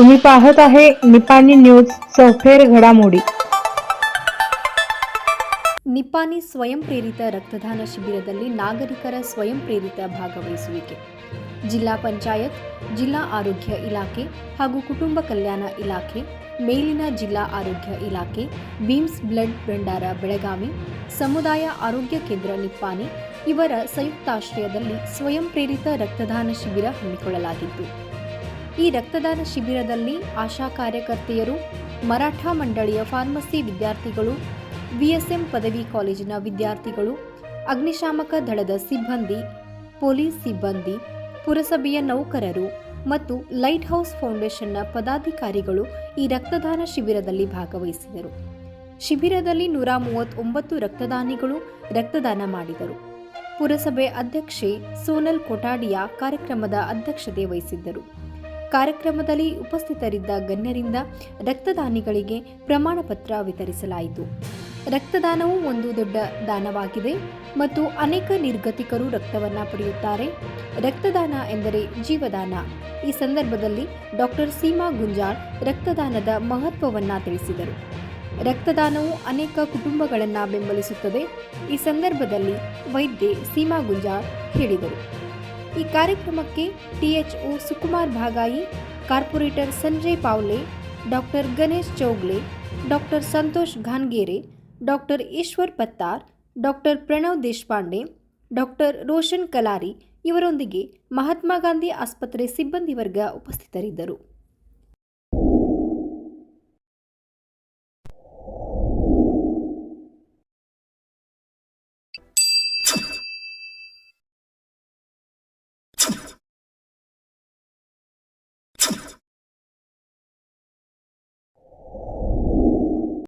तुम्ही पाहत आहे निपाणी न्यूज चौफेर घडामोडी. ನಿಪಾನಿ ಸ್ವಯಂ ಪ್ರೇರಿತ ರಕ್ತದಾನ ಶಿಬಿರದಲ್ಲಿ ನಾಗರಿಕರ ಸ್ವಯಂ ಪ್ರೇರಿತ ಭಾಗವಹಿಸುವಿಕೆ. ಜಿಲ್ಲಾ ಪಂಚಾಯತ್, ಜಿಲ್ಲಾ ಆರೋಗ್ಯ ಇಲಾಖೆ ಹಾಗೂ ಕುಟುಂಬ ಕಲ್ಯಾಣ ಇಲಾಖೆ, ಮೇಲಿನ ಜಿಲ್ಲಾ ಆರೋಗ್ಯ ಇಲಾಖೆ, ಬೀಮ್ಸ್ ಬ್ಲಡ್ ಭಂಡಾರ ಬೆಳಗಾವಿ, ಸಮುದಾಯ ಆರೋಗ್ಯ ಕೇಂದ್ರ ನಿಪ್ಪಾನಿ ಇವರ ಸಂಯುಕ್ತಾಶ್ರಯದಲ್ಲಿ ಸ್ವಯಂ ಪ್ರೇರಿತ ರಕ್ತದಾನ ಶಿಬಿರ ಹಮ್ಮಿಕೊಳ್ಳಲಾಗಿತ್ತು. ಈ ರಕ್ತದಾನ ಶಿಬಿರದಲ್ಲಿ ಆಶಾ ಕಾರ್ಯಕರ್ತೆಯರು, ಮರಾಠ ಮಂಡಳಿಯ ಫಾರ್ಮಸಿ ವಿದ್ಯಾರ್ಥಿಗಳು, ವಿಎಸ್ಎಂ ಪದವಿ ಕಾಲೇಜಿನ ವಿದ್ಯಾರ್ಥಿಗಳು, ಅಗ್ನಿಶಾಮಕ ದಳದ ಸಿಬ್ಬಂದಿ, ಪೊಲೀಸ್ ಸಿಬ್ಬಂದಿ, ಪುರಸಭೆಯ ನೌಕರರು ಮತ್ತು ಲೈಟ್ ಹೌಸ್ ಫೌಂಡೇಶನ್ನ ಪದಾಧಿಕಾರಿಗಳು ಈ ರಕ್ತದಾನ ಶಿಬಿರದಲ್ಲಿ ಭಾಗವಹಿಸಿದರು. ಶಿಬಿರದಲ್ಲಿ 139 ರಕ್ತದಾನಿಗಳು ರಕ್ತದಾನ ಮಾಡಿದರು. ಪುರಸಭೆ ಅಧ್ಯಕ್ಷೆ ಸೋನಲ್ ಕೊಠಾಡಿಯಾ ಕಾರ್ಯಕ್ರಮದ ಅಧ್ಯಕ್ಷತೆ ವಹಿಸಿದ್ದರು. ಕಾರ್ಯಕ್ರಮದಲ್ಲಿ ಉಪಸ್ಥಿತರಿದ್ದ ಗಣ್ಯರಿಂದ ರಕ್ತದಾನಿಗಳಿಗೆ ಪ್ರಮಾಣ ಪತ್ರ ವಿತರಿಸಲಾಯಿತು. ರಕ್ತದಾನವು ಒಂದು ದೊಡ್ಡ ದಾನವಾಗಿದೆ ಮತ್ತು ಅನೇಕ ನಿರ್ಗತಿಕರು ರಕ್ತವನ್ನು ಪಡೆಯುತ್ತಾರೆ. ರಕ್ತದಾನ ಎಂದರೆ ಜೀವದಾನ. ಈ ಸಂದರ್ಭದಲ್ಲಿ ಡಾಕ್ಟರ್ ಸೀಮಾ ಗುಂಜಾಳ್ ರಕ್ತದಾನದ ಮಹತ್ವವನ್ನು ತಿಳಿಸಿದರು. ರಕ್ತದಾನವು ಅನೇಕ ಕುಟುಂಬಗಳನ್ನು ಬೆಂಬಲಿಸುತ್ತದೆ. ಈ ಸಂದರ್ಭದಲ್ಲಿ ವೈದ್ಯೆ ಸೀಮಾ ಗುಂಜಾಳ್ ಹೇಳಿದರು. ಈ ಕಾರ್ಯಕ್ರಮಕ್ಕೆ THO Sukumar Bhagai, corporator Sanjay Pawle, doctor Ganesh Chougle, doctor Santosh Ghangere, doctor Ishwar Pattar, doctor Pranav Deshpande, doctor Roshan Kalari ಇವರೊಂದಿಗೆ ಮಹಾತ್ಮ ಗಾಂಧಿ ಆಸ್ಪತ್ರೆ ಸಿಬ್ಬಂದಿ ವರ್ಗ ಉಪಸ್ಥಿತರಿದ್ದರು.